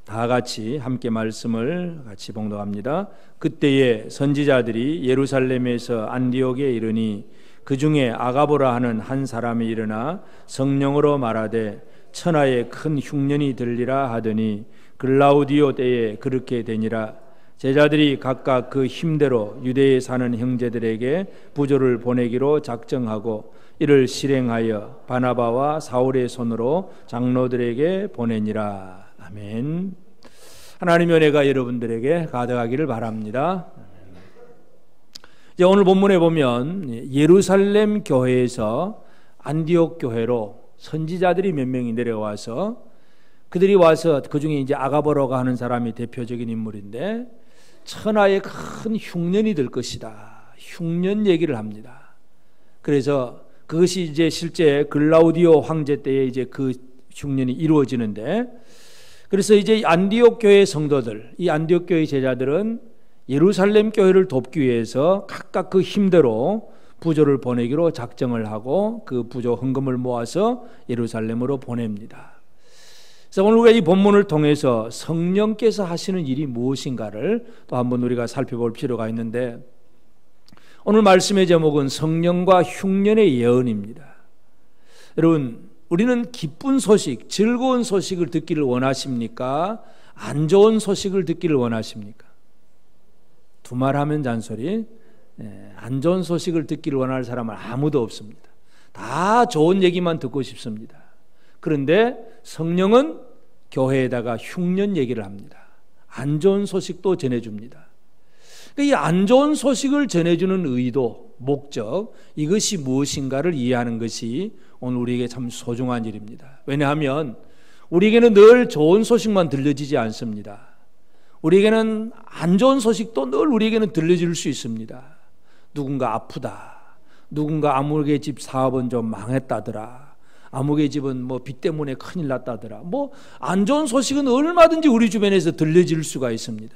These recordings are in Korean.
다 같이 함께 말씀을 같이 봉독합니다. 그때에 선지자들이 예루살렘에서 안디옥에 이르니 그 중에 아가보라 하는 한 사람이 일어나 성령으로 말하되 천하에 큰 흉년이 들리라 하더니 글라우디오 때에 그렇게 되니라. 제자들이 각각 그 힘대로 유대에 사는 형제들에게 부조를 보내기로 작정하고 이를 실행하여 바나바와 사울의 손으로 장로들에게 보내니라. 아멘. 하나님의 은혜가 여러분들에게 가득하기를 바랍니다. 이제 오늘 본문에 보면 예루살렘 교회에서 안디옥 교회로 선지자들이 몇 명이 내려와서 그들이 와서 그 중에 이제 아가보라가 하는 사람이 대표적인 인물인데 천하에 큰 흉년이 될 것이다. 흉년 얘기를 합니다. 그래서 그것이 이제 실제 글라우디오 황제 때에 이제 그 흉년이 이루어지는데 그래서 이제 안디옥 교회 성도들, 이 안디옥 교회 제자들은 예루살렘 교회를 돕기 위해서 각각 그 힘대로 부조를 보내기로 작정을 하고 그 부조 헌금을 모아서 예루살렘으로 보냅니다. 그래서 오늘 우리가 이 본문을 통해서 성령께서 하시는 일이 무엇인가를 또 한번 우리가 살펴볼 필요가 있는데 오늘 말씀의 제목은 성령과 흉년의 예언입니다. 여러분, 우리는 기쁜 소식, 즐거운 소식을 듣기를 원하십니까? 안 좋은 소식을 듣기를 원하십니까? 두 말 하면 잔소리. 안 좋은 소식을 듣기를 원하는 사람은 아무도 없습니다. 다 좋은 얘기만 듣고 싶습니다. 그런데 성령은 교회에다가 흉년 얘기를 합니다. 안 좋은 소식도 전해줍니다. 이 안 좋은 소식을 전해주는 의도, 목적, 이것이 무엇인가를 이해하는 것이 오늘 우리에게 참 소중한 일입니다. 왜냐하면 우리에게는 늘 좋은 소식만 들려지지 않습니다. 우리에게는 안 좋은 소식도 늘 우리에게는 들려질 수 있습니다. 누군가 아프다. 누군가 아무개 집 사업은 좀 망했다더라. 아무개 집은 뭐 빚 때문에 큰일 났다더라. 뭐 안 좋은 소식은 얼마든지 우리 주변에서 들려질 수가 있습니다.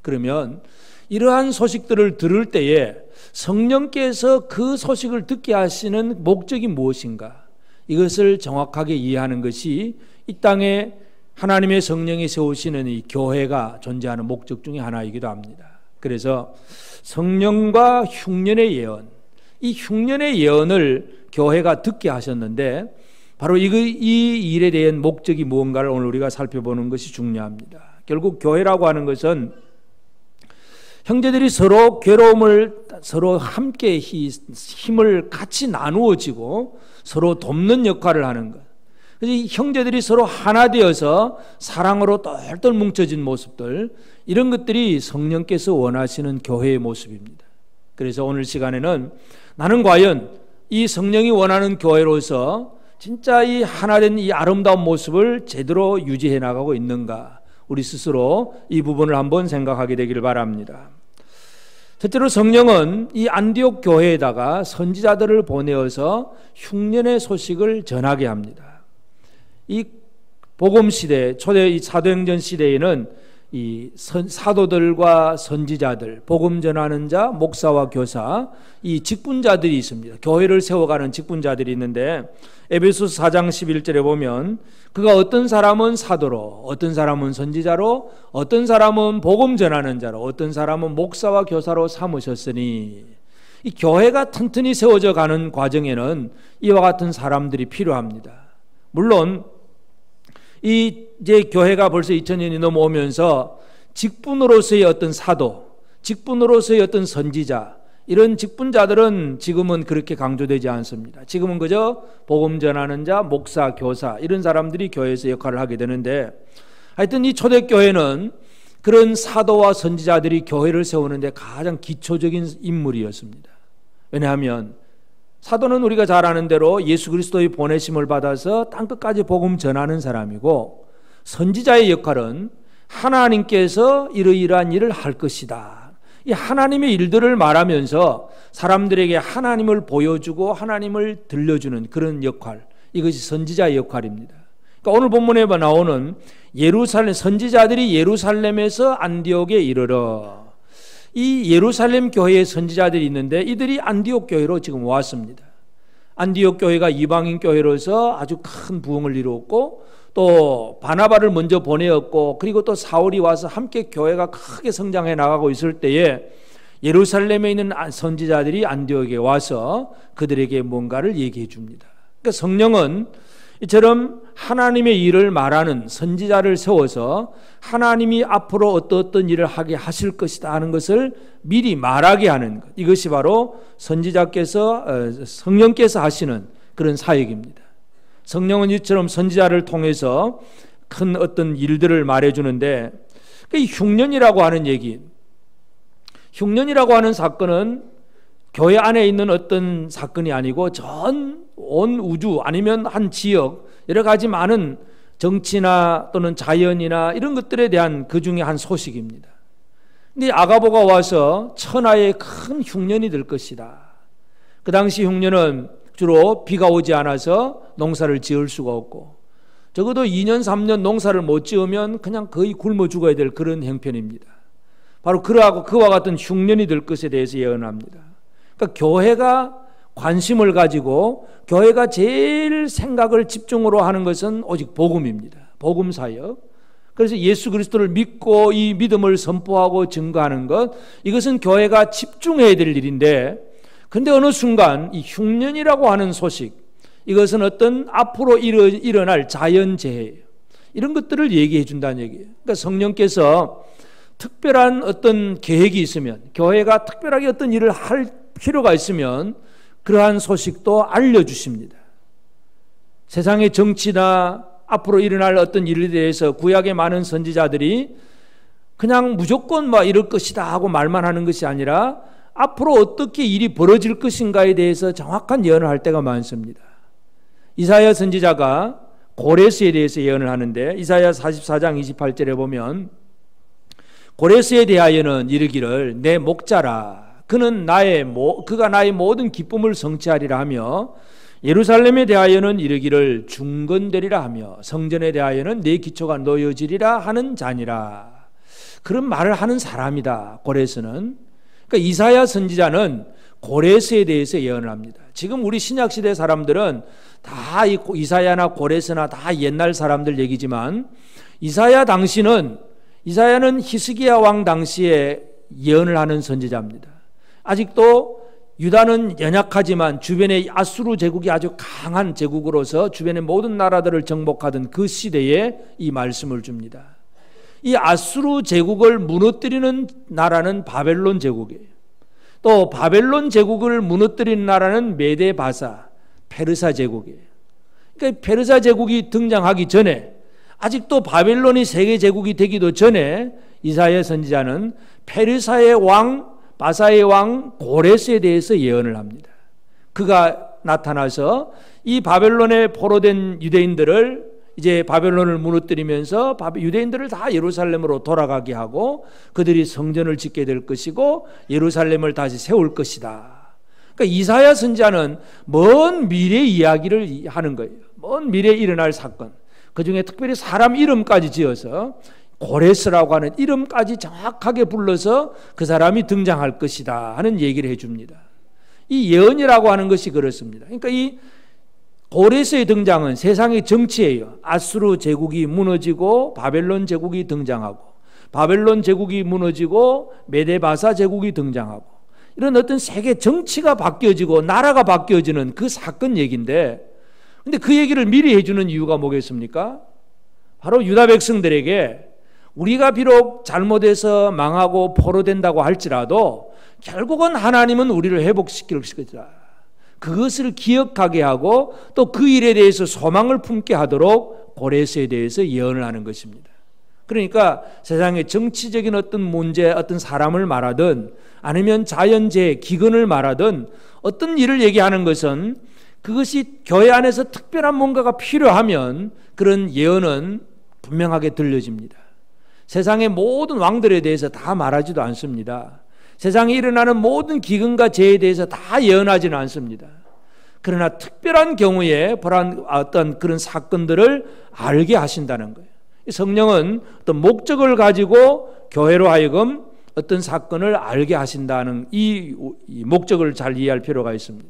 그러면 이러한 소식들을 들을 때에 성령께서 그 소식을 듣게 하시는 목적이 무엇인가? 이것을 정확하게 이해하는 것이 이 땅에 하나님의 성령이 세우시는 이 교회가 존재하는 목적 중에 하나이기도 합니다. 그래서 성령과 흉년의 예언, 이 흉년의 예언을 교회가 듣게 하셨는데 바로 이 일에 대한 목적이 무언가를 오늘 우리가 살펴보는 것이 중요합니다. 결국 교회라고 하는 것은 형제들이 서로 괴로움을 서로 함께 힘을 같이 나누어지고 서로 돕는 역할을 하는 것. 그래서 형제들이 서로 하나 되어서 사랑으로 똘똘 뭉쳐진 모습들, 이런 것들이 성령께서 원하시는 교회의 모습입니다. 그래서 오늘 시간에는 나는 과연 이 성령이 원하는 교회로서 진짜 이 하나된 이 아름다운 모습을 제대로 유지해 나가고 있는가, 우리 스스로 이 부분을 한번 생각하게 되기를 바랍니다. 첫째로 성령은 이 안디옥 교회에다가 선지자들을 보내어서 흉년의 소식을 전하게 합니다. 이 복음 시대, 초대 이 사도행전 시대에는 이 사도들과 선지자들, 복음 전하는 자, 목사와 교사, 이 직분자들이 있습니다. 교회를 세워가는 직분자들이 있는데 에베소서 4장 11절에 보면 그가 어떤 사람은 사도로, 어떤 사람은 선지자로, 어떤 사람은 복음 전하는 자로, 어떤 사람은 목사와 교사로 삼으셨으니, 이 교회가 튼튼히 세워져 가는 과정에는 이와 같은 사람들이 필요합니다. 물론 이제 교회가 벌써 2000년이 넘어오면서 직분으로서의 어떤 사도, 직분으로서의 어떤 선지자, 이런 직분자들은 지금은 그렇게 강조되지 않습니다. 지금은 그저 복음 전하는 자, 목사, 교사, 이런 사람들이 교회에서 역할을 하게 되는데, 하여튼 이 초대교회는 그런 사도와 선지자들이 교회를 세우는데 가장 기초적인 인물이었습니다. 왜냐하면 사도는 우리가 잘 아는 대로 예수 그리스도의 보내심을 받아서 땅끝까지 복음 전하는 사람이고, 선지자의 역할은 하나님께서 이러이러한 일을 할 것이다, 이 하나님의 일들을 말하면서 사람들에게 하나님을 보여주고 하나님을 들려주는 그런 역할, 이것이 선지자의 역할입니다. 그러니까 오늘 본문에 나오는 예루살렘 선지자들이 예루살렘에서 안디옥에 이르러, 이 예루살렘 교회의 선지자들이 있는데 이들이 안디옥 교회로 지금 왔습니다. 안디옥 교회가 이방인 교회로서 아주 큰 부흥을 이루었고, 또 바나바를 먼저 보내었고, 그리고 또 사울이 와서 함께 교회가 크게 성장해 나가고 있을 때에 예루살렘에 있는 선지자들이 안디옥에 와서 그들에게 뭔가를 얘기해 줍니다. 그러니까 성령은 이처럼 하나님의 일을 말하는 선지자를 세워서 하나님이 앞으로 어떤 일을 하게 하실 것이다 하는 것을 미리 말하게 하는 것, 이것이 바로 선지자께서 성령께서 하시는 그런 사역입니다. 성령은 이처럼 선지자를 통해서 큰 어떤 일들을 말해주는데, 이 흉년이라고 하는 얘기, 흉년이라고 하는 사건은 교회 안에 있는 어떤 사건이 아니고 온 우주 아니면 한 지역, 여러 가지 많은 정치나 또는 자연이나 이런 것들에 대한 그 중에 한 소식입니다. 근데 아가보가 와서 천하에 큰 흉년이 될 것이다. 그 당시 흉년은 주로 비가 오지 않아서 농사를 지을 수가 없고, 적어도 2년 3년 농사를 못 지으면 그냥 거의 굶어 죽어야 될 그런 형편입니다. 바로 그와 같은 흉년이 될 것에 대해서 예언합니다. 그러니까 교회가 관심을 가지고 교회가 제일 생각을 집중으로 하는 것은 오직 복음입니다. 복음 사역. 그래서 예수 그리스도를 믿고 이 믿음을 선포하고 증거하는 것, 이것은 교회가 집중해야 될 일인데, 근데 어느 순간 이 흉년이라고 하는 소식, 이것은 어떤 앞으로 일어날 자연재해, 이런 것들을 얘기해 준다는 얘기예요. 그러니까 성령께서 특별한 어떤 계획이 있으면, 교회가 특별하게 어떤 일을 할 필요가 있으면 그러한 소식도 알려주십니다. 세상의 정치나 앞으로 일어날 어떤 일에 대해서 구약의 많은 선지자들이 그냥 무조건 이럴 것이다 하고 말만 하는 것이 아니라 앞으로 어떻게 일이 벌어질 것인가에 대해서 정확한 예언을 할 때가 많습니다. 이사야 선지자가 고레스에 대해서 예언을 하는데, 이사야 44장 28절에 보면 고레스에 대하여는 이르기를 내 목자라, 그가 나의 모든 기쁨을 성취하리라 하며, 예루살렘에 대하여는 이르기를 중건되리라 하며, 성전에 대하여는 내 기초가 놓여지리라 하는 자니라. 그런 말을 하는 사람이다, 고레스는. 그러니까 이사야 선지자는 고레스에 대해서 예언을 합니다. 지금 우리 신약시대 사람들은 다 이사야나 고레스나 다 옛날 사람들 얘기지만, 이사야는 히스기야 왕 당시에 예언을 하는 선지자입니다. 아직도 유다는 연약하지만 주변에 아수르 제국이 아주 강한 제국으로서 주변의 모든 나라들을 정복하던 그 시대에 이 말씀을 줍니다. 이 아수르 제국을 무너뜨리는 나라는 바벨론 제국이에요. 또 바벨론 제국을 무너뜨리는 나라는 메데바사, 페르사 제국이에요. 그러니까 페르사 제국이 등장하기 전에, 아직도 바벨론이 세계 제국이 되기도 전에 이사야 선지자는 페르사의 왕, 바사의 왕 고레스에 대해서 예언을 합니다. 그가 나타나서 이 바벨론에 포로된 유대인들을, 이제 바벨론을 무너뜨리면서 유대인들을 다 예루살렘으로 돌아가게 하고 그들이 성전을 짓게 될 것이고 예루살렘을 다시 세울 것이다. 그러니까 이사야 선지자는 먼 미래 이야기를 하는 거예요. 먼 미래에 일어날 사건, 그 중에 특별히 사람 이름까지 지어서 고레스라고 하는 이름까지 정확하게 불러서 그 사람이 등장할 것이다 하는 얘기를 해줍니다. 이 예언이라고 하는 것이 그렇습니다. 그러니까 이 고레스의 등장은 세상의 정치예요. 아수르 제국이 무너지고 바벨론 제국이 등장하고, 바벨론 제국이 무너지고 메데바사 제국이 등장하고, 이런 어떤 세계 정치가 바뀌어지고 나라가 바뀌어지는 그 사건 얘기인데, 근데 그 얘기를 미리 해주는 이유가 뭐겠습니까? 바로 유다 백성들에게 우리가 비록 잘못해서 망하고 포로된다고 할지라도 결국은 하나님은 우리를 회복시킬 것이다, 그것을 기억하게 하고 또 그 일에 대해서 소망을 품게 하도록 고레스에 대해서 예언을 하는 것입니다. 그러니까 세상의 정치적인 어떤 문제, 어떤 사람을 말하든 아니면 자연재해, 기근을 말하든 어떤 일을 얘기하는 것은 그것이 교회 안에서 특별한 뭔가가 필요하면 그런 예언은 분명하게 들려집니다. 세상의 모든 왕들에 대해서 다 말하지도 않습니다. 세상에 일어나는 모든 기근과 재해에 대해서 다 예언하지는 않습니다. 그러나 특별한 경우에 어떤 그런 사건들을 알게 하신다는 거예요. 성령은 어떤 목적을 가지고 교회로 하여금 어떤 사건을 알게 하신다는 이 목적을 잘 이해할 필요가 있습니다.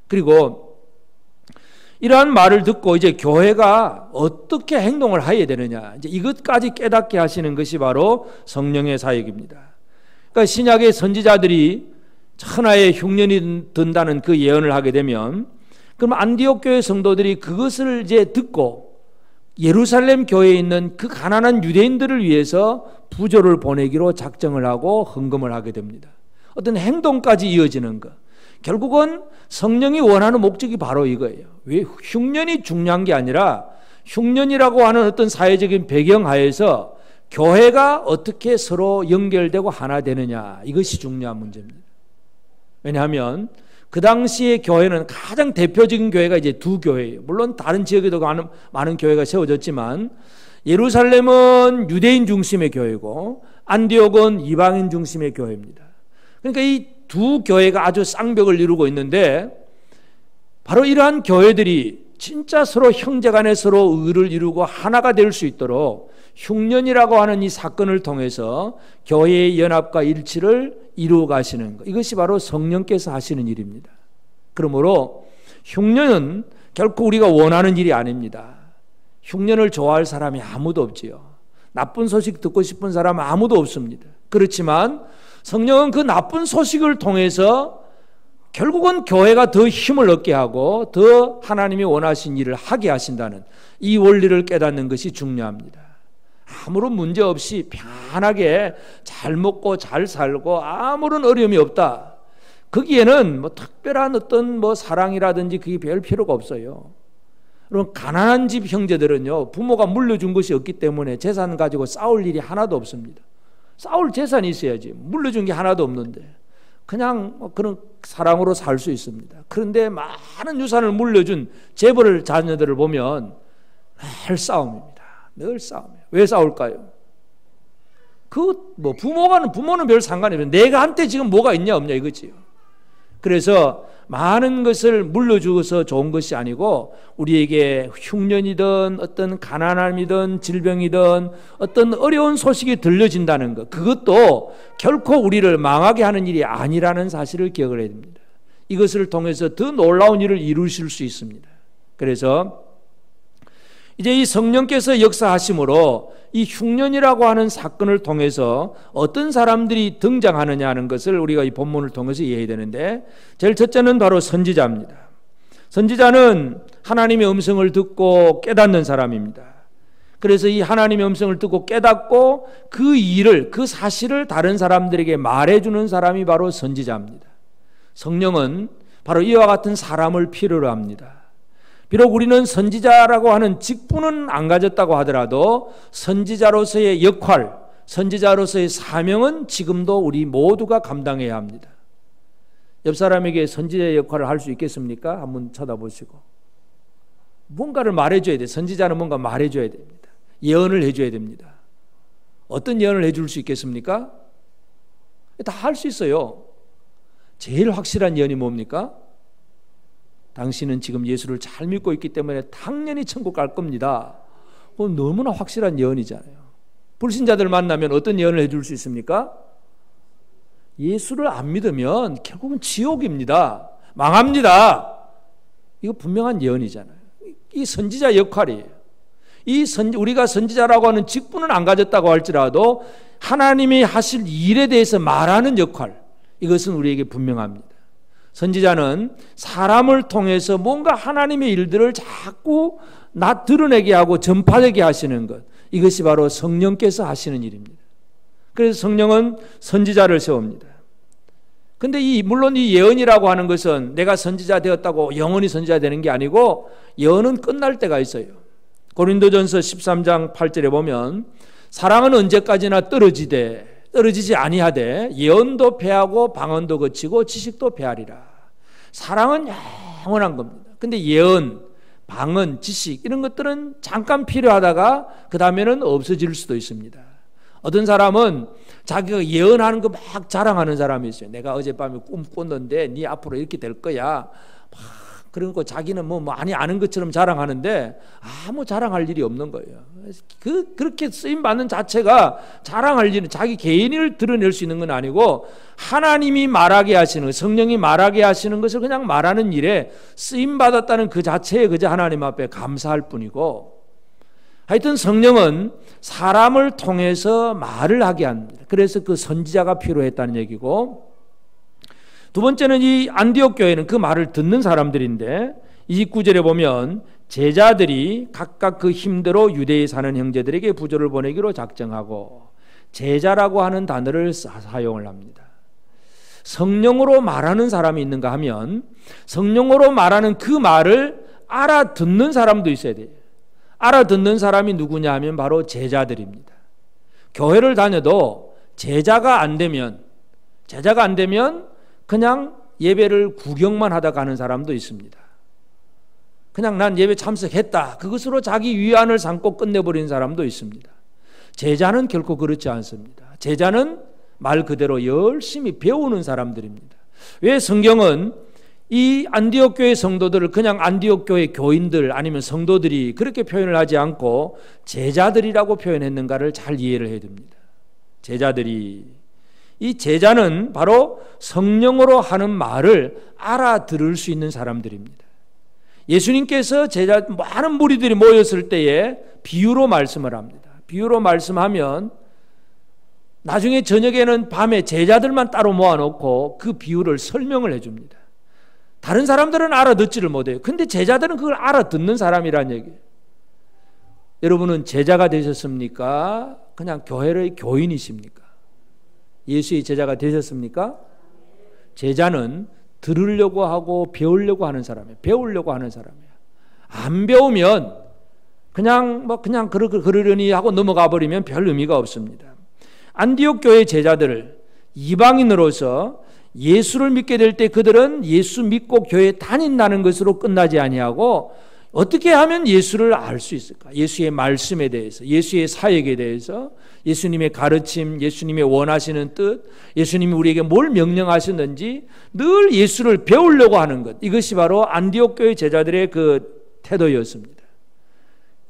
그리고 이러한 말을 듣고 이제 교회가 어떻게 행동을 해야 되느냐, 이제 이것까지 깨닫게 하시는 것이 바로 성령의 사역입니다. 그러니까 신약의 선지자들이 천하의 흉년이 든다는 그 예언을 하게 되면, 그럼 안디옥 교회 성도들이 그것을 이제 듣고 예루살렘 교회에 있는 그 가난한 유대인들을 위해서 부조를 보내기로 작정을 하고 헌금을 하게 됩니다. 어떤 행동까지 이어지는 것. 결국은 성령이 원하는 목적이 바로 이거예요. 왜 흉년이 중요한 게 아니라 흉년이라고 하는 어떤 사회적인 배경 하에서 교회가 어떻게 서로 연결되고 하나 되느냐, 이것이 중요한 문제입니다. 왜냐하면 그 당시에 교회는 가장 대표적인 교회가 이제 두 교회예요. 물론 다른 지역에도 많은 교회가 세워졌지만 예루살렘은 유대인 중심의 교회고 안디옥은 이방인 중심의 교회입니다. 그러니까 이 두 교회가 아주 쌍벽을 이루고 있는데, 바로 이러한 교회들이 진짜 서로 형제간에 서로 의를 이루고 하나가 될 수 있도록 흉년이라고 하는 이 사건을 통해서 교회의 연합과 일치를 이루어 가시는 것, 이것이 바로 성령께서 하시는 일입니다. 그러므로 흉년은 결코 우리가 원하는 일이 아닙니다. 흉년을 좋아할 사람이 아무도 없지요. 나쁜 소식 듣고 싶은 사람은 아무도 없습니다. 그렇지만 성령은 그 나쁜 소식을 통해서 결국은 교회가 더 힘을 얻게 하고 더 하나님이 원하신 일을 하게 하신다는 이 원리를 깨닫는 것이 중요합니다. 아무런 문제 없이 편하게 잘 먹고 잘 살고 아무런 어려움이 없다. 거기에는 뭐 특별한 어떤 뭐 사랑이라든지 그게 별 필요가 없어요. 그럼 가난한 집 형제들은요, 부모가 물려준 것이 없기 때문에 재산 가지고 싸울 일이 하나도 없습니다. 싸울 재산이 있어야지. 물려준 게 하나도 없는데 그냥 그런 사랑으로 살 수 있습니다. 그런데 많은 유산을 물려준 재벌 자녀들을 보면 늘 싸움입니다. 늘 싸움이에요. 왜 싸울까요? 부모는 별 상관이 없어요. 내가 한테 지금 뭐가 있냐 없냐 이거지요. 그래서 많은 것을 물려주어서 좋은 것이 아니고 우리에게 흉년이든 어떤 가난함이든 질병이든 어떤 어려운 소식이 들려진다는 것, 그것도 결코 우리를 망하게 하는 일이 아니라는 사실을 기억을 해야 됩니다. 이것을 통해서 더 놀라운 일을 이루실 수 있습니다. 그래서 이제 이 성령께서 역사하심으로 이 흉년이라고 하는 사건을 통해서 어떤 사람들이 등장하느냐 하는 것을 우리가 이 본문을 통해서 이해해야 되는데, 제일 첫째는 바로 선지자입니다. 선지자는 하나님의 음성을 듣고 깨닫는 사람입니다. 그래서 이 하나님의 음성을 듣고 깨닫고 그 일을, 그 사실을 다른 사람들에게 말해주는 사람이 바로 선지자입니다. 성령은 바로 이와 같은 사람을 필요로 합니다. 비록 우리는 선지자라고 하는 직분은 안 가졌다고 하더라도 선지자로서의 역할, 선지자로서의 사명은 지금도 우리 모두가 감당해야 합니다. 옆 사람에게 선지자의 역할을 할 수 있겠습니까? 한번 쳐다보시고. 뭔가를 말해줘야 돼요. 선지자는 뭔가 말해줘야 됩니다. 예언을 해줘야 됩니다. 어떤 예언을 해줄 수 있겠습니까? 다 할 수 있어요. 제일 확실한 예언이 뭡니까? 당신은 지금 예수를 잘 믿고 있기 때문에 당연히 천국 갈 겁니다. 그건 너무나 확실한 예언이잖아요. 불신자들 만나면 어떤 예언을 해줄 수 있습니까? 예수를 안 믿으면 결국은 지옥입니다. 망합니다. 이거 분명한 예언이잖아요. 이 선지자 역할이에요. 우리가 선지자라고 하는 직분은 안 가졌다고 할지라도 하나님이 하실 일에 대해서 말하는 역할, 이것은 우리에게 분명합니다. 선지자는 사람을 통해서 뭔가 하나님의 일들을 자꾸 드러내게 하고 전파되게 하시는 것, 이것이 바로 성령께서 하시는 일입니다. 그래서 성령은 선지자를 세웁니다. 근데 물론 이 예언이라고 하는 것은 내가 선지자 되었다고 영원히 선지자 되는 게 아니고 예언은 끝날 때가 있어요. 고린도전서 13장 8절에 보면 사랑은 언제까지나 떨어지지 아니하되 예언도 패하고 방언도 거치고 지식도 패하리라. 사랑은 영원한 겁니다. 근데 예언, 방언, 지식 이런 것들은 잠깐 필요하다가 그 다음에는 없어질 수도 있습니다. 어떤 사람은 자기가 예언하는 거 막 자랑하는 사람이 있어요. 내가 어젯밤에 꿈 꿨는데 네 앞으로 이렇게 될 거야. 막 그러니까 자기는 뭐 많이 아는 것처럼 자랑하는데 아무 자랑할 일이 없는 거예요. 그렇게 쓰임 받는 자체가 자랑할 일은 자기 개인을 드러낼 수 있는 건 아니고 하나님이 말하게 하시는, 성령이 말하게 하시는 것을 그냥 말하는 일에 쓰임 받았다는 그 자체에 그저 하나님 앞에 감사할 뿐이고, 하여튼 성령은 사람을 통해서 말을 하게 합니다. 그래서 그 선지자가 필요했다는 얘기고, 두 번째는 이 안디옥 교회는 그 말을 듣는 사람들인데 29절에 보면 제자들이 각각 그 힘대로 유대에 사는 형제들에게 부조를 보내기로 작정하고, 제자라고 하는 단어를 사용을 합니다. 성령으로 말하는 사람이 있는가 하면 성령으로 말하는 그 말을 알아듣는 사람도 있어야 돼요. 알아듣는 사람이 누구냐 하면 바로 제자들입니다. 교회를 다녀도 제자가 안 되면 그냥 예배를 구경만 하다 가는 사람도 있습니다. 그냥 난 예배 참석했다, 그것으로 자기 위안을 삼고 끝내버리는 사람도 있습니다. 제자는 결코 그렇지 않습니다. 제자는 말 그대로 열심히 배우는 사람들입니다. 왜 성경은 이 안디옥 교회 성도들을 그냥 안디옥 교회 교인들 아니면 성도들이 그렇게 표현을 하지 않고 제자들이라고 표현했는가를 잘 이해를 해야 됩니다. 이 제자는 바로 성령으로 하는 말을 알아들을 수 있는 사람들입니다. 예수님께서 많은 무리들이 모였을 때에 비유로 말씀을 합니다. 비유로 말씀하면 나중에 저녁에는 밤에 제자들만 따로 모아놓고 그 비유를 설명을 해줍니다. 다른 사람들은 알아듣지를 못해요. 근데 제자들은 그걸 알아듣는 사람이란 얘기예요. 여러분은 제자가 되셨습니까? 그냥 교회의 교인이십니까? 예수의 제자가 되셨습니까? 제자는 들으려고 하고 배우려고 하는 사람이에요. 배우려고 하는 사람이에요. 안 배우면 그냥 그러려니 하고 넘어가 버리면 별 의미가 없습니다. 안디옥 교회 제자들을 이방인으로서 예수를 믿게 될 때 그들은 예수 믿고 교회에 다닌다는 것으로 끝나지 아니하고 어떻게 하면 예수를 알 수 있을까? 예수의 말씀에 대해서, 예수의 사역에 대해서, 예수님의 가르침, 예수님의 원하시는 뜻, 예수님이 우리에게 뭘 명령하셨는지 늘 예수를 배우려고 하는 것, 이것이 바로 안디옥 교회 제자들의 그 태도였습니다.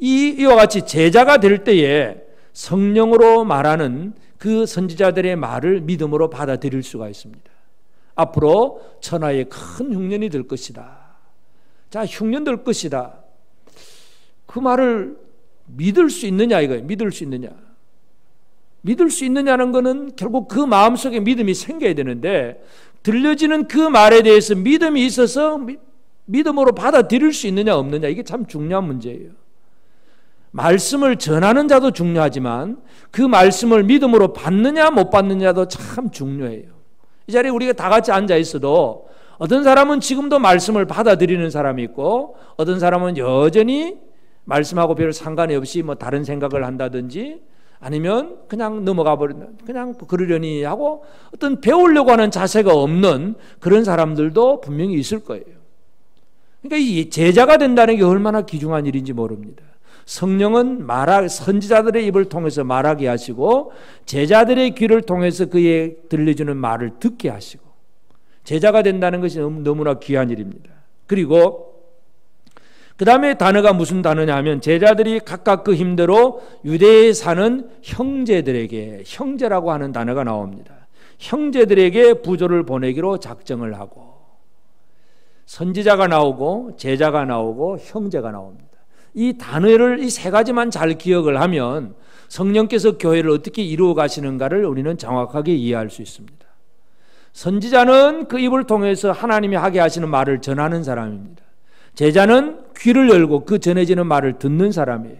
이와 같이 제자가 될 때에 성령으로 말하는 그 선지자들의 말을 믿음으로 받아들일 수가 있습니다. 앞으로 천하의 큰 흉년이 될 것이다. 자, 흉년 될 것이다. 그 말을 믿을 수 있느냐 이거예요. 믿을 수 있느냐. 믿을 수 있느냐는 것은 결국 그 마음속에 믿음이 생겨야 되는데, 들려지는 그 말에 대해서 믿음이 있어서 믿음으로 받아들일 수 있느냐 없느냐, 이게 참 중요한 문제예요. 말씀을 전하는 자도 중요하지만 그 말씀을 믿음으로 받느냐 못 받느냐도 참 중요해요. 이 자리에 우리가 다 같이 앉아 있어도 어떤 사람은 지금도 말씀을 받아들이는 사람이 있고, 어떤 사람은 여전히 말씀하고 별 상관이 없이 뭐 다른 생각을 한다든지, 아니면 그냥 넘어가 버리는, 그냥 그러려니 하고 어떤 배우려고 하는 자세가 없는 그런 사람들도 분명히 있을 거예요. 그러니까 이 제자가 된다는 게 얼마나 귀중한 일인지 모릅니다. 성령은 선지자들의 입을 통해서 말하게 하시고, 제자들의 귀를 통해서 그의 들려주는 말을 듣게 하시고, 제자가 된다는 것이 너무나 귀한 일입니다. 그리고 그 다음에 단어가 무슨 단어냐 하면, 제자들이 각각 그 힘대로 유대에 사는 형제들에게, 형제라고 하는 단어가 나옵니다. 형제들에게 부조를 보내기로 작정을 하고, 선지자가 나오고 제자가 나오고 형제가 나옵니다. 이 단어를 이 세 가지만 잘 기억을 하면 성령께서 교회를 어떻게 이루어 가시는가를 우리는 정확하게 이해할 수 있습니다. 선지자는 그 입을 통해서 하나님이 하게 하시는 말을 전하는 사람입니다. 제자는 귀를 열고 그 전해지는 말을 듣는 사람이에요.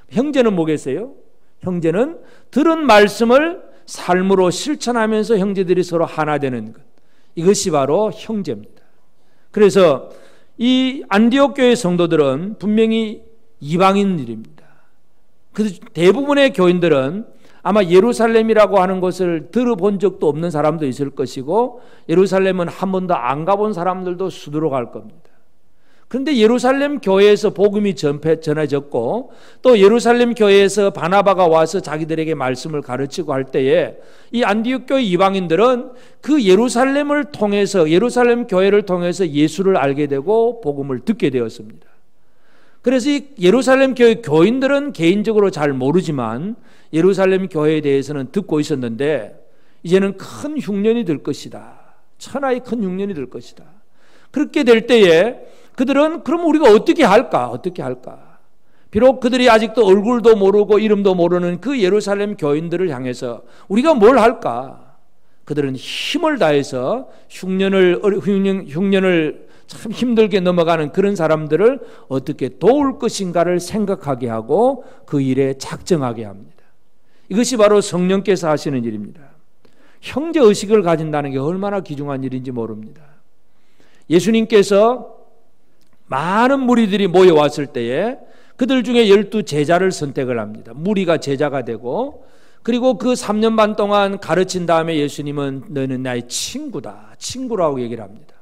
형제는 뭐겠어요? 형제는 들은 말씀을 삶으로 실천하면서 형제들이 서로 하나 되는 것, 이것이 바로 형제입니다. 그래서 이 안디옥 교회 성도들은 분명히 이방인들입니다. 그 대부분의 교인들은 아마 예루살렘이라고 하는 것을 들어본 적도 없는 사람도 있을 것이고, 예루살렘은 한 번도 안 가본 사람들도 수두룩 할 겁니다. 그런데 예루살렘 교회에서 복음이 전해졌고 또 예루살렘 교회에서 바나바가 와서 자기들에게 말씀을 가르치고 할 때에 이 안디옥 교회 이방인들은 그 예루살렘을 통해서 예루살렘 교회를 통해서 예수를 알게 되고 복음을 듣게 되었습니다. 그래서 이 예루살렘 교회 교인들은 개인적으로 잘 모르지만 예루살렘 교회에 대해서는 듣고 있었는데 이제는 큰 흉년이 될 것이다. 천하의 큰 흉년이 될 것이다. 그렇게 될 때에 그들은 그럼 우리가 어떻게 할까? 어떻게 할까? 비록 그들이 아직도 얼굴도 모르고 이름도 모르는 그 예루살렘 교인들을 향해서 우리가 뭘 할까? 그들은 힘을 다해서 흉년을 참 힘들게 넘어가는 그런 사람들을 어떻게 도울 것인가를 생각하게 하고 그 일에 작정하게 합니다. 이것이 바로 성령께서 하시는 일입니다. 형제의식을 가진다는 게 얼마나 귀중한 일인지 모릅니다. 예수님께서 많은 무리들이 모여왔을 때에 그들 중에 12 제자를 선택을 합니다. 무리가 제자가 되고 그리고 그 3년 반 동안 가르친 다음에 예수님은 너는 나의 친구다. 친구라고 얘기를 합니다.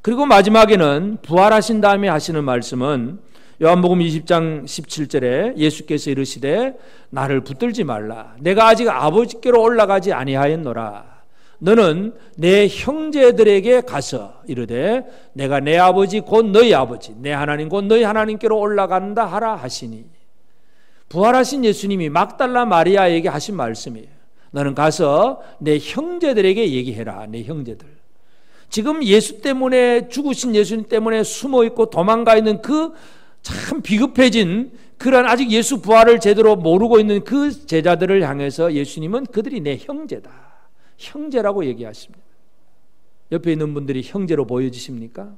그리고 마지막에는 부활하신 다음에 하시는 말씀은 요한복음 20장 17절에 예수께서 이르시되 나를 붙들지 말라. 내가 아직 아버지께로 올라가지 아니하였노라. 너는 내 형제들에게 가서 이르되 내가 내 아버지 곧 너희 아버지 내 하나님 곧 너희 하나님께로 올라간다 하라 하시니 부활하신 예수님이 막달라 마리아에게 하신 말씀이에요. 너는 가서 내 형제들에게 얘기해라. 내 형제들. 지금 예수 때문에 죽으신 예수님 때문에 숨어있고 도망가 있는 그 참 비급해진 그런 아직 예수 부활을 제대로 모르고 있는 그 제자들을 향해서 예수님은 그들이 내 형제다. 형제라고 얘기하십니다. 옆에 있는 분들이 형제로 보여지십니까?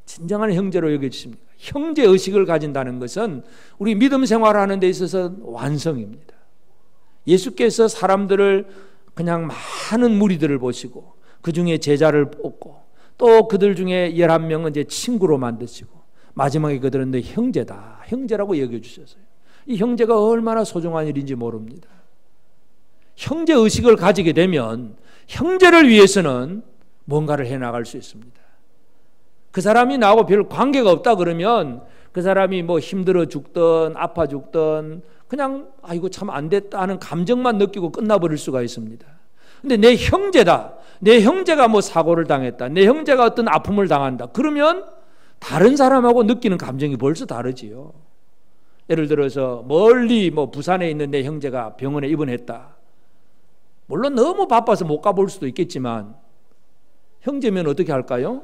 진정한 형제로 여겨지십니까? 형제의식을 가진다는 것은 우리 믿음 생활하는 데 있어서 완성입니다. 예수께서 사람들을 그냥 많은 무리들을 보시고 그 중에 제자를 뽑고 또 그들 중에 11명은 이제 친구로 만드시고 마지막에 그들은 내 형제다. 형제라고 여겨주셨어요. 이 형제가 얼마나 소중한 일인지 모릅니다. 형제의식을 가지게 되면 형제를 위해서는 뭔가를 해나갈 수 있습니다. 그 사람이 나하고 별 관계가 없다 그러면 그 사람이 뭐 힘들어 죽든 아파 죽든 그냥 아이고 참 안 됐다 하는 감정만 느끼고 끝나버릴 수가 있습니다. 근데 내 형제다. 내 형제가 뭐 사고를 당했다. 내 형제가 어떤 아픔을 당한다. 그러면 다른 사람하고 느끼는 감정이 벌써 다르지요. 예를 들어서 멀리 뭐 부산에 있는 내 형제가 병원에 입원했다. 물론 너무 바빠서 못 가볼 수도 있겠지만 형제면 어떻게 할까요?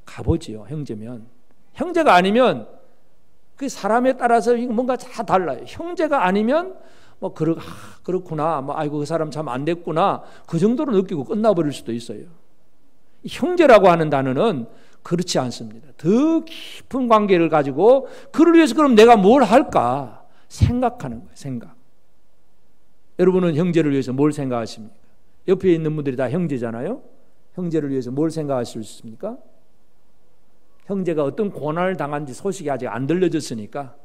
가보지요. 형제면. 형제가 아니면 그 사람에 따라서 뭔가 다 달라요. 형제가 아니면 뭐 그렇구나. 뭐 아이고 그 사람 참 안 됐구나. 그 정도로 느끼고 끝나버릴 수도 있어요. 형제라고 하는 단어는 그렇지 않습니다. 더 깊은 관계를 가지고 그를 위해서 그럼 내가 뭘 할까 생각하는 거예요. 생각. 여러분은 형제를 위해서 뭘 생각하십니까? 옆에 있는 분들이 다 형제잖아요. 형제를 위해서 뭘 생각하실 수 있습니까? 형제가 어떤 고난을 당한지 소식이 아직 안 들려졌으니까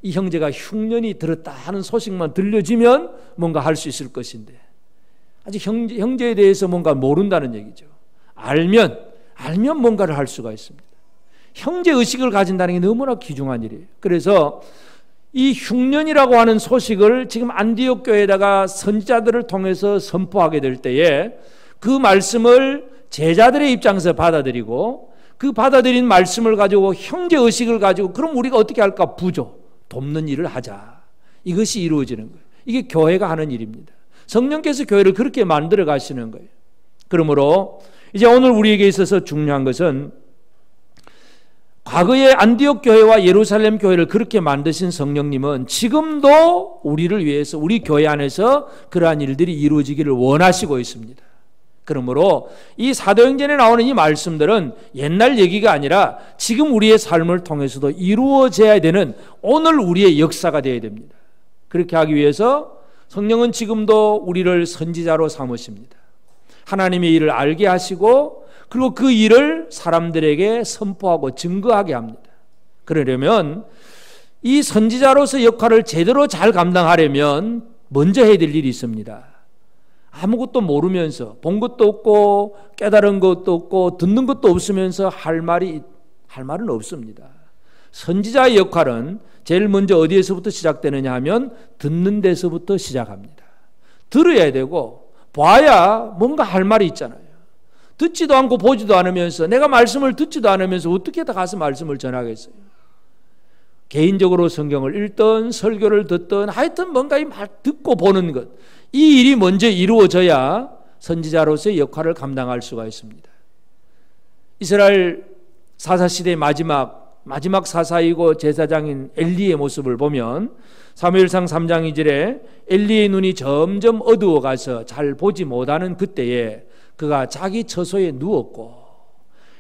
이 형제가 흉년이 들었다 하는 소식만 들려지면 뭔가 할 수 있을 것인데 아직 형제에 대해서 뭔가 모른다는 얘기죠. 알면 뭔가를 할 수가 있습니다. 형제의식을 가진다는 게 너무나 귀중한 일이에요. 그래서 이 흉년이라고 하는 소식을 지금 안디옥 교회에다가 선지자들을 통해서 선포하게 될 때에 그 말씀을 제자들의 입장에서 받아들이고 그 받아들인 말씀을 가지고 형제의식을 가지고 그럼 우리가 어떻게 할까? 돕는 일을 하자. 이것이 이루어지는 거예요. 이게 교회가 하는 일입니다. 성령께서 교회를 그렇게 만들어 가시는 거예요. 그러므로 이제 오늘 우리에게 있어서 중요한 것은 과거의 안디옥 교회와 예루살렘 교회를 그렇게 만드신 성령님은 지금도 우리를 위해서 우리 교회 안에서 그러한 일들이 이루어지기를 원하시고 있습니다. 그러므로 이 사도행전에 나오는 이 말씀들은 옛날 얘기가 아니라 지금 우리의 삶을 통해서도 이루어져야 되는 오늘 우리의 역사가 되어야 됩니다. 그렇게 하기 위해서 성령은 지금도 우리를 선지자로 삼으십니다. 하나님의 일을 알게 하시고 그리고 그 일을 사람들에게 선포하고 증거하게 합니다. 그러려면 이 선지자로서 역할을 제대로 잘 감당하려면 먼저 해야 될 일이 있습니다. 아무것도 모르면서 본 것도 없고 깨달은 것도 없고 듣는 것도 없으면서 할 말이 할 말은 없습니다. 선지자의 역할은 제일 먼저 어디에서부터 시작되느냐 하면 듣는 데서부터 시작합니다. 들어야 되고 봐야 뭔가 할 말이 있잖아요. 듣지도 않고 보지도 않으면서, 내가 말씀을 듣지도 않으면서 어떻게 다 가서 말씀을 전하겠어요? 개인적으로 성경을 읽든 설교를 듣든 하여튼 뭔가 이 말 듣고 보는 것, 이 일이 먼저 이루어져야 선지자로서의 역할을 감당할 수가 있습니다. 이스라엘 사사시대의 마지막 사사이고 제사장인 엘리의 모습을 보면 사무엘상 3장 2절에 엘리의 눈이 점점 어두워가서 잘 보지 못하는 그때에 그가 자기 처소에 누웠고,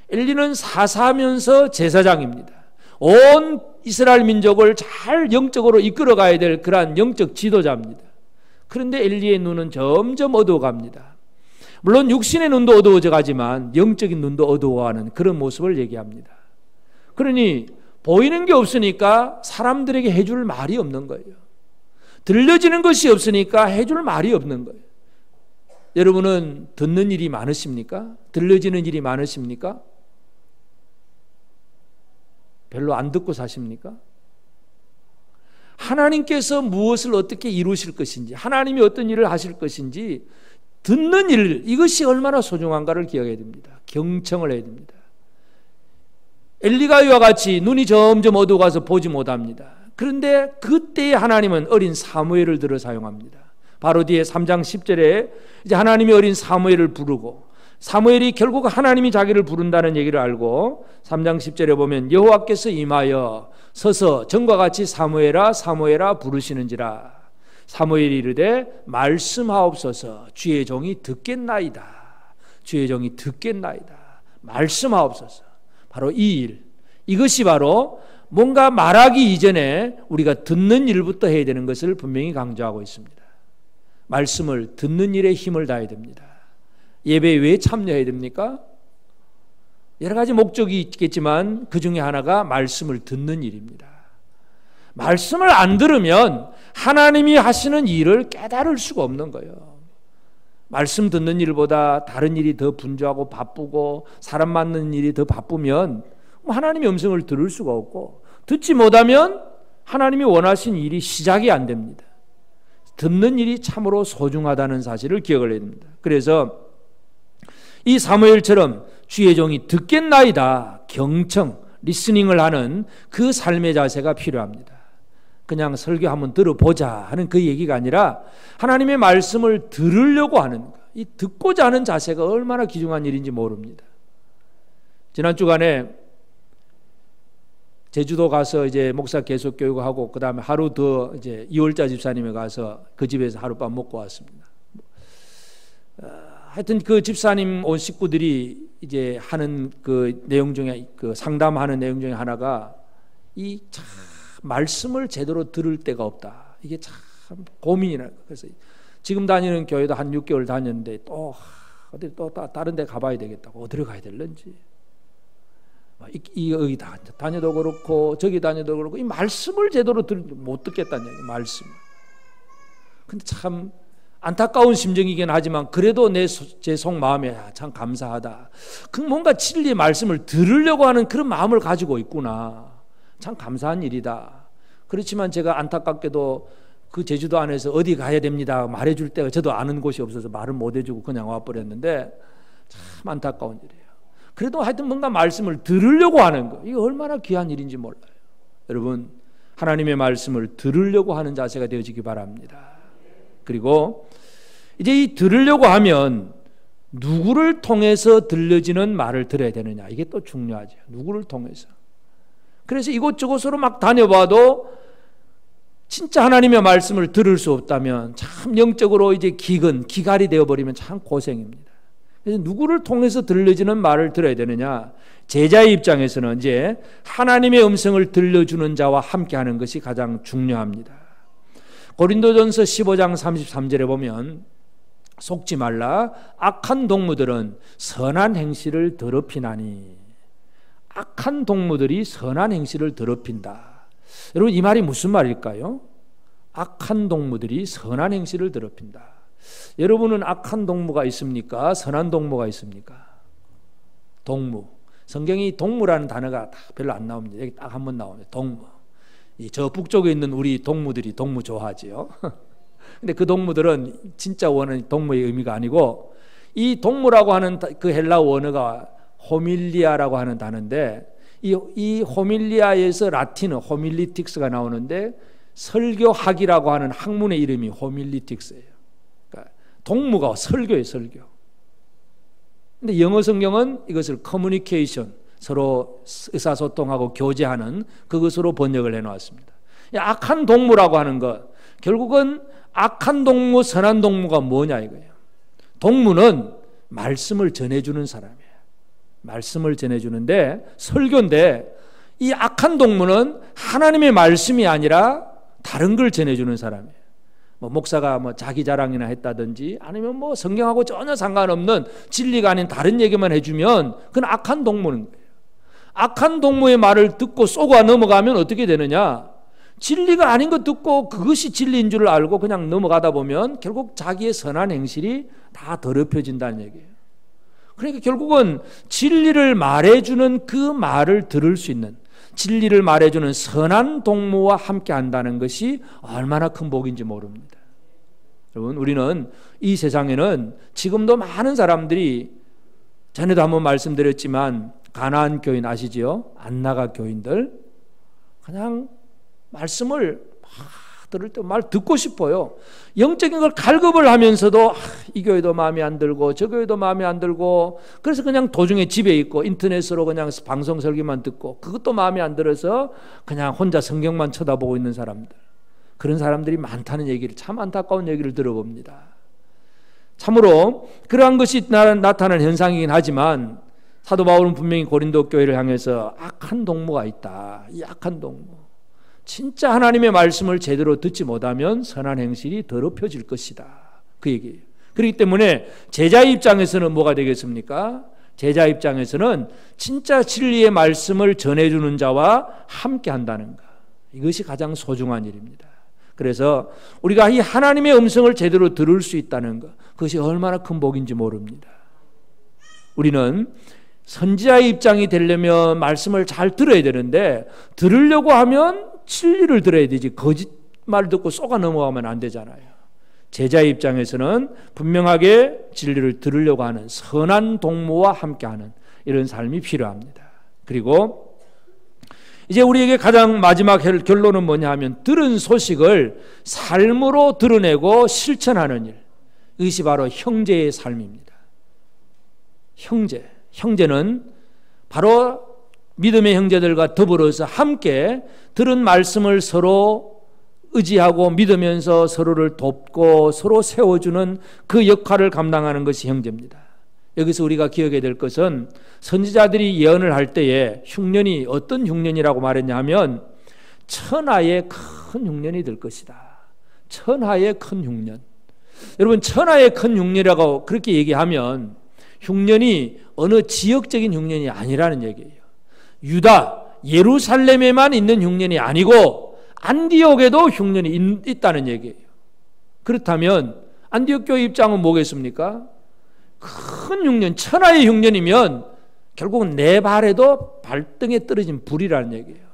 엘리는 사사하면서 제사장입니다. 온 이스라엘 민족을 잘 영적으로 이끌어가야 될 그러한 영적 지도자입니다. 그런데 엘리의 눈은 점점 어두워갑니다. 물론 육신의 눈도 어두워져 가지만 영적인 눈도 어두워하는 그런 모습을 얘기합니다. 그러니 보이는 게 없으니까 사람들에게 해줄 말이 없는 거예요. 들려지는 것이 없으니까 해줄 말이 없는 거예요. 여러분은 듣는 일이 많으십니까? 들려지는 일이 많으십니까? 별로 안 듣고 사십니까? 하나님께서 무엇을 어떻게 이루실 것인지, 하나님이 어떤 일을 하실 것인지 듣는 일, 이것이 얼마나 소중한가를 기억해야 됩니다. 경청을 해야 됩니다. 엘리가 이와 같이 눈이 점점 어두워가서 보지 못합니다. 그런데 그때에 하나님은 어린 사무엘을 들어 사용합니다. 바로 뒤에 3장 10절에 이제 하나님이 어린 사무엘을 부르고, 사무엘이 결국 하나님이 자기를 부른다는 얘기를 알고 3장 10절에 보면 여호와께서 임하여 서서 전과 같이 사무엘아 사무엘아 부르시는지라. 사무엘이 이르되 말씀하옵소서, 주의 종이 듣겠나이다. 주의 종이 듣겠나이다. 말씀하옵소서. 바로 이 일, 이것이 바로 뭔가 말하기 이전에 우리가 듣는 일부터 해야 되는 것을 분명히 강조하고 있습니다. 말씀을 듣는 일에 힘을 다해야 됩니다. 예배에 왜 참여해야 됩니까? 여러 가지 목적이 있겠지만 그 중에 하나가 말씀을 듣는 일입니다. 말씀을 안 들으면 하나님이 하시는 일을 깨달을 수가 없는 거예요. 말씀 듣는 일보다 다른 일이 더 분주하고 바쁘고 사람 만나는 일이 더 바쁘면 하나님의 음성을 들을 수가 없고, 듣지 못하면 하나님이 원하신 일이 시작이 안 됩니다. 듣는 일이 참으로 소중하다는 사실을 기억을 해야 됩니다. 그래서 이 사무엘처럼 주의 종이 듣겠나이다, 경청, 리스닝을 하는 그 삶의 자세가 필요합니다. 그냥 설교 한번 들어보자 하는 그 얘기가 아니라 하나님의 말씀을 들으려고 하는, 이 듣고자 하는 자세가 얼마나 귀중한 일인지 모릅니다. 지난 주간에 제주도 가서 이제 목사 계속 교육하고 그 다음에 하루 더 이제 이월자 집사님에 가서 그 집에서 하룻밤 먹고 왔습니다. 하여튼 그 집사님 온 식구들이 이제 하는 그 내용 중에, 그 상담하는 내용 중에 하나가 이 참 말씀을 제대로 들을 데가 없다. 이게 참 고민이라. 그래서 지금 다니는 교회도 한 6개월 다녔는데 또 어디 또 다른 데 가봐야 되겠다고, 어디로 가야 될런지. 여기 다녀도 그렇고 저기 다녀도 그렇고 이 말씀을 제대로 못 듣겠다는 얘기예요. 말씀. 근데 참 안타까운 심정이긴 하지만 그래도 제 속마음에 참 감사하다. 그 뭔가 진리의 말씀을 들으려고 하는 그런 마음을 가지고 있구나. 참 감사한 일이다. 그렇지만 제가 안타깝게도 그 제주도 안에서 어디 가야 됩니다 말해줄 때가 저도 아는 곳이 없어서 말을 못 해주고 그냥 와버렸는데 참 안타까운 일이에요. 그래도 하여튼 뭔가 말씀을 들으려고 하는 거, 이거 얼마나 귀한 일인지 몰라요. 여러분, 하나님의 말씀을 들으려고 하는 자세가 되어지기 바랍니다. 그리고 이제 이 들으려고 하면 누구를 통해서 들려지는 말을 들어야 되느냐, 이게 또 중요하죠. 누구를 통해서. 그래서 이곳저곳으로 막 다녀봐도 진짜 하나님의 말씀을 들을 수 없다면 참 영적으로 이제 기갈이 되어버리면 참 고생입니다. 그래서 누구를 통해서 들려지는 말을 들어야 되느냐, 제자의 입장에서는 이제 하나님의 음성을 들려주는 자와 함께하는 것이 가장 중요합니다. 고린도전서 15장 33절에 보면 속지 말라, 악한 동무들은 선한 행실을 더럽히나니. 악한 동무들이 선한 행실을 더럽힌다. 여러분, 이 말이 무슨 말일까요? 악한 동무들이 선한 행실을 더럽힌다. 여러분은 악한 동무가 있습니까? 선한 동무가 있습니까? 동무. 성경이 동무라는 단어가 별로 안 나옵니다. 여기 딱 한 번 나오네요. 동무. 저 북쪽에 있는 우리 동무들이 동무 좋아하지요. 근데 그 동무들은 진짜 원어는 동무의 의미가 아니고, 이 동무라고 하는 그 헬라어 원어가 호밀리아라고 하는 단어인데, 이 호밀리아에서 라틴어 호밀리틱스가 나오는데, 설교학이라고 하는 학문의 이름이 호밀리틱스예요. 그러니까 동무가 설교예요, 설교. 근데 영어 성경은 이것을 커뮤니케이션, 서로 의사소통하고 교제하는 그것으로 번역을 해놓았습니다. 악한 동무라고 하는 것, 결국은 악한 동무, 선한 동무가 뭐냐 이거예요. 동무는 말씀을 전해주는 사람이에요. 말씀을 전해주는데, 설교인데, 이 악한 동무는 하나님의 말씀이 아니라 다른 걸 전해주는 사람이에요. 목사가 자기 자랑이나 했다든지, 아니면 성경하고 전혀 상관없는 진리가 아닌 다른 얘기만 해주면 그건 악한 동무는 거예요. 악한 동무의 말을 듣고 쏘고 넘어가면 어떻게 되느냐? 진리가 아닌 거 듣고 그것이 진리인 줄 알고 그냥 넘어가다 보면 결국 자기의 선한 행실이 다 더럽혀진다는 얘기예요. 그러니까 결국은 진리를 말해주는 그 말을 들을 수 있는, 진리를 말해주는 선한 동무와 함께 한다는 것이 얼마나 큰 복인지 모릅니다. 여러분, 우리는 이 세상에는 지금도 많은 사람들이, 전에도 한번 말씀드렸지만 가나안 교인 아시지요? 안나가 교인들 그냥 말씀을 들을 때 말 듣고 싶어요. 영적인 걸 갈급을 하면서도 이 교회도 마음에 안 들고 저 교회도 마음에 안 들고, 그래서 그냥 도중에 집에 있고 인터넷으로 그냥 방송 설교만 듣고 그것도 마음에 안 들어서 그냥 혼자 성경만 쳐다보고 있는 사람들, 그런 사람들이 많다는 얘기를, 참 안타까운 얘기를 들어봅니다. 참으로 그러한 것이 나타나는 현상이긴 하지만 사도 바울은 분명히 고린도 교회를 향해서 악한 동무가 있다. 이 악한 동무, 진짜 하나님의 말씀을 제대로 듣지 못하면 선한 행실이 더럽혀질 것이다. 그 얘기예요. 그렇기 때문에 제자의 입장에서는 뭐가 되겠습니까? 제자 입장에서는 진짜 진리의 말씀을 전해주는 자와 함께 한다는 것, 이것이 가장 소중한 일입니다. 그래서 우리가 이 하나님의 음성을 제대로 들을 수 있다는 것, 그것이 얼마나 큰 복인지 모릅니다. 우리는 선지자의 입장이 되려면 말씀을 잘 들어야 되는데, 들으려고 하면 진리를 들어야 되지 거짓말 듣고 쏘가 넘어가면 안 되잖아요. 제자의 입장에서는 분명하게 진리를 들으려고 하는 선한 동무와 함께하는 이런 삶이 필요합니다. 그리고 이제 우리에게 가장 마지막 결론은 뭐냐 하면, 들은 소식을 삶으로 드러내고 실천하는 일, 이것이 바로 형제의 삶입니다. 형제는 바로 믿음의 형제들과 더불어서 함께 들은 말씀을 서로 의지하고 믿으면서 서로를 돕고 서로 세워주는 그 역할을 감당하는 것이 형제입니다. 여기서 우리가 기억해야 될 것은, 선지자들이 예언을 할 때에 흉년이 어떤 흉년이라고 말했냐 하면 천하의 큰 흉년이 될 것이다. 천하의 큰 흉년. 여러분, 천하의 큰 흉년이라고 그렇게 얘기하면 흉년이 어느 지역적인 흉년이 아니라는 얘기예요. 유다, 예루살렘에만 있는 흉년이 아니고 안디옥에도 흉년이 있다는 얘기예요. 그렇다면 안디옥 교회 입장은 뭐겠습니까? 큰 흉년, 천하의 흉년이면 결국은 내 발에도 발등에 떨어진 불이라는 얘기예요.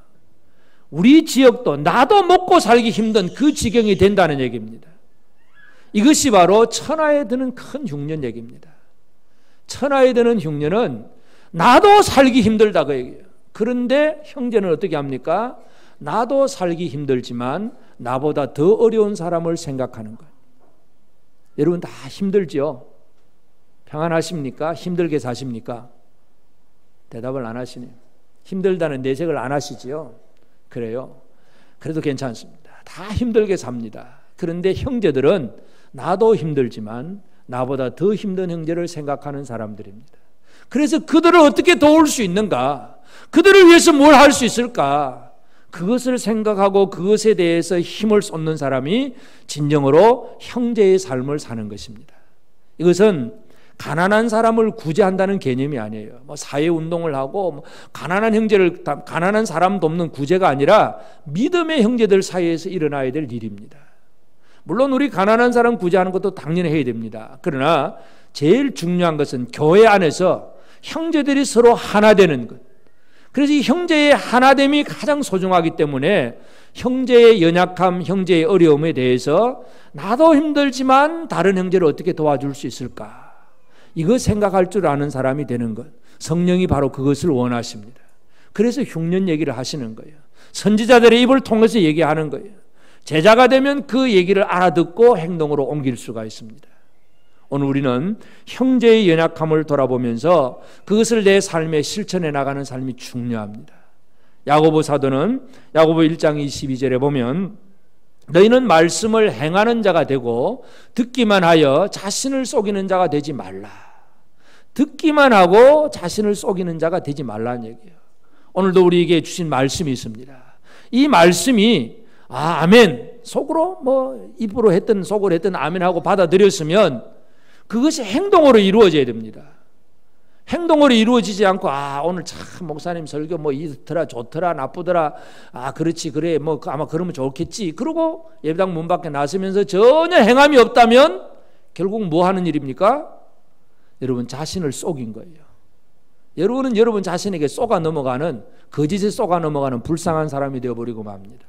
우리 지역도 나도 먹고 살기 힘든 그 지경이 된다는 얘기입니다. 이것이 바로 천하에 드는 큰 흉년 얘기입니다. 천하에 드는 흉년은 나도 살기 힘들다 그 얘기예요. 그런데 형제는 어떻게 합니까? 나도 살기 힘들지만 나보다 더 어려운 사람을 생각하는 것. 여러분 다 힘들죠? 평안하십니까? 힘들게 사십니까? 대답을 안 하시네요. 힘들다는 내색을 안 하시지요? 그래요. 그래도 괜찮습니다. 다 힘들게 삽니다. 그런데 형제들은 나도 힘들지만 나보다 더 힘든 형제를 생각하는 사람들입니다. 그래서 그들을 어떻게 도울 수 있는가? 그들을 위해서 뭘 할 수 있을까? 그것을 생각하고 그것에 대해서 힘을 쏟는 사람이 진정으로 형제의 삶을 사는 것입니다. 이것은 가난한 사람을 구제한다는 개념이 아니에요. 사회운동을 하고 가난한 사람 돕는 구제가 아니라 믿음의 형제들 사이에서 일어나야 될 일입니다. 물론 우리 가난한 사람 구제하는 것도 당연히 해야 됩니다. 그러나 제일 중요한 것은 교회 안에서 형제들이 서로 하나 되는 것. 그래서 이 형제의 하나됨이 가장 소중하기 때문에 형제의 연약함, 형제의 어려움에 대해서 나도 힘들지만 다른 형제를 어떻게 도와줄 수 있을까? 이거 생각할 줄 아는 사람이 되는 것. 성령이 바로 그것을 원하십니다. 그래서 흉년 얘기를 하시는 거예요. 선지자들의 입을 통해서 얘기하는 거예요. 제자가 되면 그 얘기를 알아듣고 행동으로 옮길 수가 있습니다. 오늘 우리는 형제의 연약함을 돌아보면서 그것을 내 삶에 실천해 나가는 삶이 중요합니다. 야고보 사도는 야고보 1장 22절에 보면 너희는 말씀을 행하는 자가 되고 듣기만 하여 자신을 속이는 자가 되지 말라. 듣기만 하고 자신을 속이는 자가 되지 말라는 얘기예요. 오늘도 우리에게 주신 말씀이 있습니다. 이 말씀이 아멘, 속으로 입으로 했든 속으로 했든 아멘하고 받아들였으면 그것이 행동으로 이루어져야 됩니다. 행동으로 이루어지지 않고 오늘 참 목사님 설교 이렇더라 좋더라 나쁘더라 그렇지 그래 아마 그러면 좋겠지 그러고 예배당 문 밖에 나서면서 전혀 행함이 없다면 결국 뭐 하는 일입니까? 여러분 자신을 속인 거예요. 여러분은 여러분 자신에게 속아 넘어가는 거짓에 속아 넘어가는 불쌍한 사람이 되어버리고 맙니다.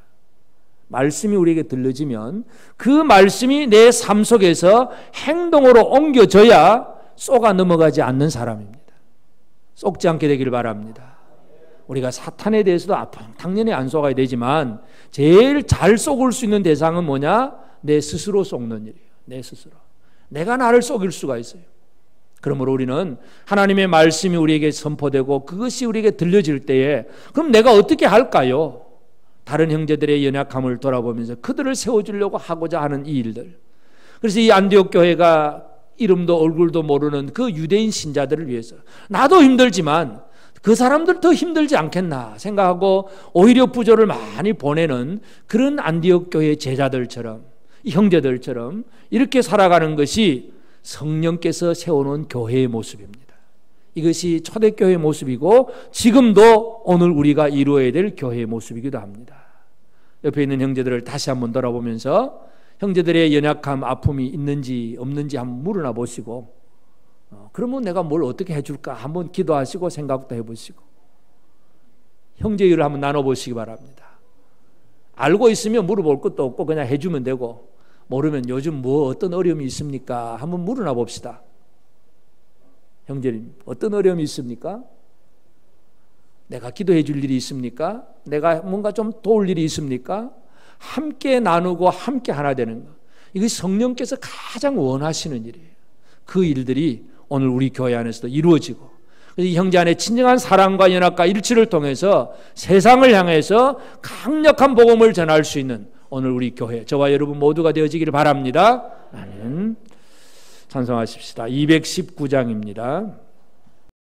말씀이 우리에게 들려지면 그 말씀이 내 삶 속에서 행동으로 옮겨져야 속아 넘어가지 않는 사람입니다. 속지 않게 되길 바랍니다. 우리가 사탄에 대해서도 당연히 안 속아야 되지만 제일 잘 속을 수 있는 대상은 뭐냐? 내 스스로 속는 일이에요. 내 스스로. 내가 나를 속일 수가 있어요. 그러므로 우리는 하나님의 말씀이 우리에게 선포되고 그것이 우리에게 들려질 때에 그럼 내가 어떻게 할까요? 다른 형제들의 연약함을 돌아보면서 그들을 세워주려고 하고자 하는 이 일들. 그래서 이 안디옥 교회가 이름도 얼굴도 모르는 그 유대인 신자들을 위해서 나도 힘들지만 그 사람들 더 힘들지 않겠나 생각하고 오히려 부조를 많이 보내는 그런 안디옥 교회 제자들처럼 형제들처럼 이렇게 살아가는 것이 성령께서 세워놓은 교회의 모습입니다. 이것이 초대교회의 모습이고 지금도 오늘 우리가 이루어야 될 교회의 모습이기도 합니다. 옆에 있는 형제들을 다시 한번 돌아보면서 형제들의 연약함, 아픔이 있는지 없는지 한번 물어나 보시고 그러면 내가 뭘 어떻게 해줄까 한번 기도하시고 생각도 해보시고 형제의를 한번 나눠보시기 바랍니다. 알고 있으면 물어볼 것도 없고 그냥 해주면 되고 모르면 요즘 어떤 어려움이 있습니까? 한번 물어나 봅시다. 형제님 어떤 어려움이 있습니까? 내가 기도해 줄 일이 있습니까? 내가 뭔가 좀 도울 일이 있습니까? 함께 나누고 함께 하나 되는 것. 이것이 성령께서 가장 원하시는 일이에요. 그 일들이 오늘 우리 교회 안에서도 이루어지고 이 형제 안에 진정한 사랑과 연합과 일치를 통해서 세상을 향해서 강력한 복음을 전할 수 있는 오늘 우리 교회 저와 여러분 모두가 되어지기를 바랍니다. 아멘. 찬송하십시다. 219장입니다.